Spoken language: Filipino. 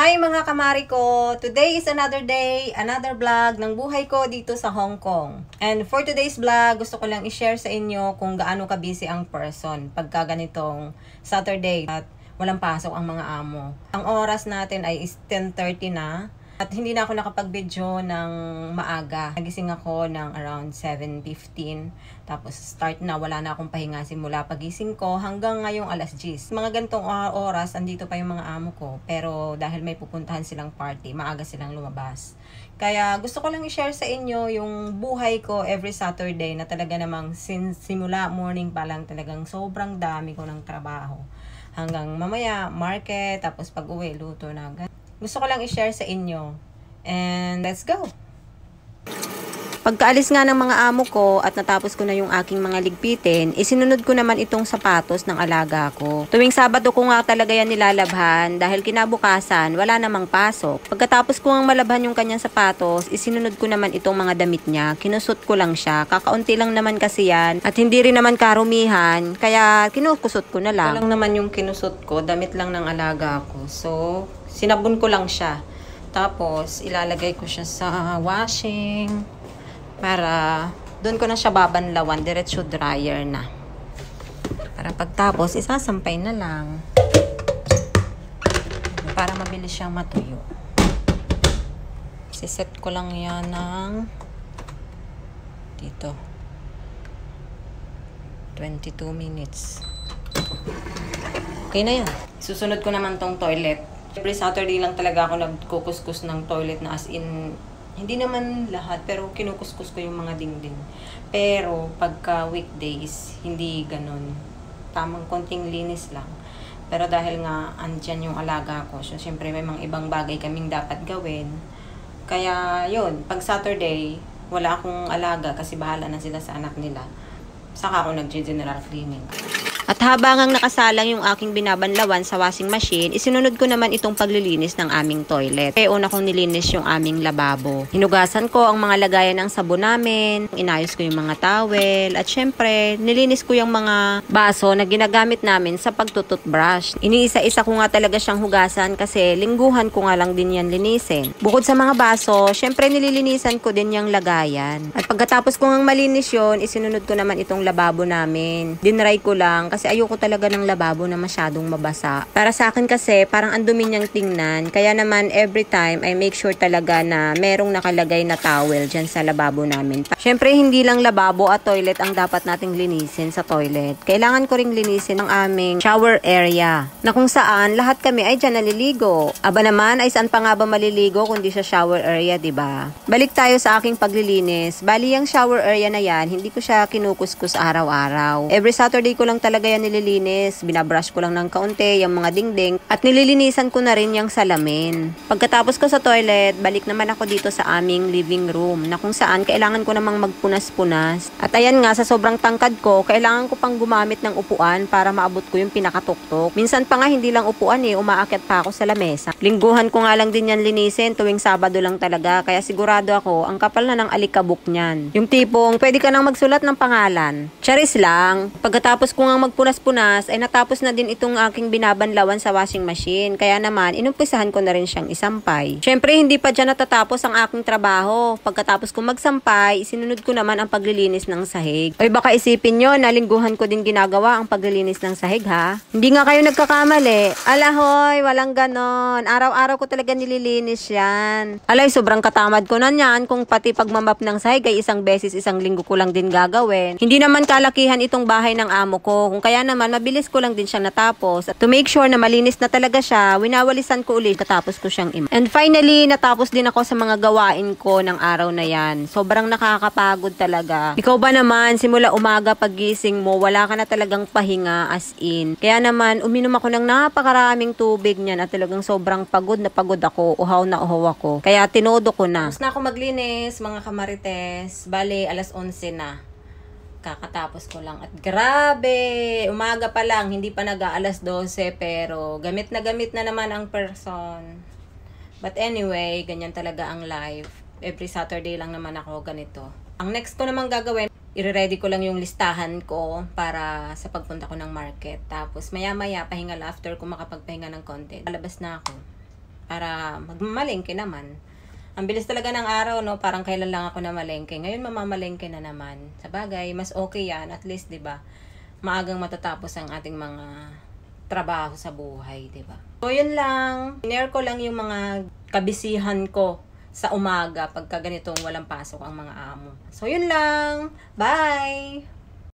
Hi mga kamari ko! Today is another day, another vlog ng buhay ko dito sa Hong Kong. And for today's vlog, gusto ko lang i-share sa inyo kung gaano ka-busy ang person pagka ganitong Saturday at walang pasok ang mga amo. Ang oras natin ay is 10:30 na at hindi na ako nakapag-video ng maaga. Nagising ako ng around 7:15. Tapos start na, wala na akong pahinga simula pagising ko hanggang ngayong alas 10. Mga gantong oras, andito pa yung mga amo ko. Pero dahil may pupuntahan silang party, maaga silang lumabas. Kaya gusto ko lang i-share sa inyo yung buhay ko every Saturday na talaga namang simula morning pa lang talagang sobrang dami ko ng trabaho. Hanggang mamaya, market, tapos pag-uwi, luto na. Gusto ko lang i-share sa inyo. And let's go! Pagkaalis nga ng mga amo ko at natapos ko na yung aking mga ligpitin, isinunod ko naman itong sapatos ng alaga ko. Tuwing Sabado ko nga talaga yan nilalabhan dahil kinabukasan wala namang pasok. Pagkatapos ko nga malabhan yung kanyang sapatos, isinunod ko naman itong mga damit niya. Kinusot ko lang siya. Kakaunti lang naman kasi yan at hindi rin naman karumihan, kaya kinukusot ko na lang. Ito lang naman yung kinusot ko, damit lang ng alaga ko. So, sinabon ko lang siya. Tapos, ilalagay ko siya sa washing para doon ko na siya babanlawan, diretso dryer na. Para pagtapos, isasampay na lang. Para mabilis siyang matuyo. Siset ko lang yan ng dito. 22 minutes. Okay na yan. Susunod ko naman tong toilet. Every Saturday lang talaga ako nagkukuskus ng toilet na as in, hindi naman lahat, pero kinukuskus ko yung mga dingding. Pero pagka weekdays, hindi ganun. Tamang konting linis lang. Pero dahil nga andyan yung alaga ko, so syempre may mga ibang bagay kaming dapat gawin. Kaya yun, pag Saturday, wala akong alaga kasi bahala na sila sa anak nila. Saka ako nag-general cleaning. At habang ang nakasalang yung aking binabanlawan sa washing machine, isinunod ko naman itong paglilinis ng aming toilet. Kaya una kong nilinis yung aming lababo. Hinugasan ko ang mga lagayan ng sabon namin, inayos ko yung mga towel, at syempre, nilinis ko yung mga baso na ginagamit namin sa pagtututbrush. Iniisa-isa ko nga talaga siyang hugasan kasi lingguhan ko nga lang din yan linisin. Bukod sa mga baso, syempre nililinisan ko din yung lagayan. At pagkatapos ko ngang malinis yun, isinunod ko naman itong lababo namin. Dinry ko lang kasi ayoko talaga ng lababo na masyadong mabasa. Para sa akin kasi, parang ang dumi niyang tingnan. Kaya naman, every time, I make sure talaga na merong nakalagay na towel dyan sa lababo namin. Syempre, hindi lang lababo at toilet ang dapat nating linisin sa toilet. Kailangan ko ring linisin ang aming shower area, na kung saan, lahat kami ay dyan naliligo. Aba naman, ay saan pa nga ba maliligo kundi sa shower area, diba? Balik tayo sa aking paglilinis. Bali, yung shower area na yan, hindi ko siya kinukuskus araw-araw. Every Saturday ko lang talaga yan nililinis, binabrush ko lang ng kaunti yung mga dingding at nililinisan ko na rin yung salamin. Pagkatapos ko sa toilet, balik naman ako dito sa aming living room na kung saan kailangan ko namang magpunas-punas. At ayan nga, sa sobrang tangkad ko, kailangan ko pang gumamit ng upuan para maabot ko yung pinakatuktok. Minsan pa nga hindi lang upuan umaakyat pa ako sa lamesa. Lingguhan ko nga lang din yan linisin, tuwing Sabado lang talaga, kaya sigurado ako ang kapal na ng alikabok niyan. Yung tipong pwede ka nang magsulat ng pangalan. Charis lang. Pagkatapos ko nga magpunas-punas, ay natapos na din itong aking binabanlawan sa washing machine. Kaya naman, inumpisahan ko na rin siyang isampay. Syempre, hindi pa dyan natatapos ang aking trabaho. Pagkatapos ko magsampay, isinunod ko naman ang paglilinis ng sahig. Oy, baka isipin nyo, na lingguhan ko din ginagawa ang paglilinis ng sahig, ha? Hindi nga kayo nagkakamali. Alahoy, walang ganon. Araw-araw ko talaga nililinis yan. Alay, sobrang katamad ko na yan kung pati pagmamap ng sahig ay isang beses, isang linggo ko lang din gagawin. Hindi naman kalakihan itong bahay ng amo ko. Kung kaya naman, mabilis ko lang din siya natapos. At to make sure na malinis na talaga siya, winawalisan ko ulit, katapos ko siyang And finally, natapos din ako sa mga gawain ko ng araw na yan. Sobrang nakakapagod talaga. Ikaw ba naman, simula umaga pagising mo, wala ka na talagang pahinga as in. Kaya naman, uminom ako ng napakaraming tubig niyan at talagang sobrang pagod na pagod ako, uhaw na uhaw ako. Kaya tinodo ko na. Tapos na ako maglinis, mga kamarites. Bale, alas 11 na. Kakatapos ko lang at grabe, umaga pa lang, hindi pa nag-aalas 12 pero gamit na naman ang person. But anyway, ganyan talaga ang life. Every Saturday lang naman ako ganito. Ang next ko naman gagawin, i-ready ko lang yung listahan ko para sa pagpunta ko ng market. Tapos maya-maya, pahinga lang after ko makapagpahinga ng konti. Lalabas na ako para magmalengke naman. Ang bilis talaga ng araw, no? Parang kailan lang ako na malengke. Ngayon, mamamalengke na naman. Sa bagay, mas okay yan. At least, di ba? Maagang matatapos ang ating mga trabaho sa buhay, di ba? So, yun lang. Share ko lang yung mga kabisihan ko sa umaga pagka ganitong walang pasok ang mga amo. So, yun lang. Bye!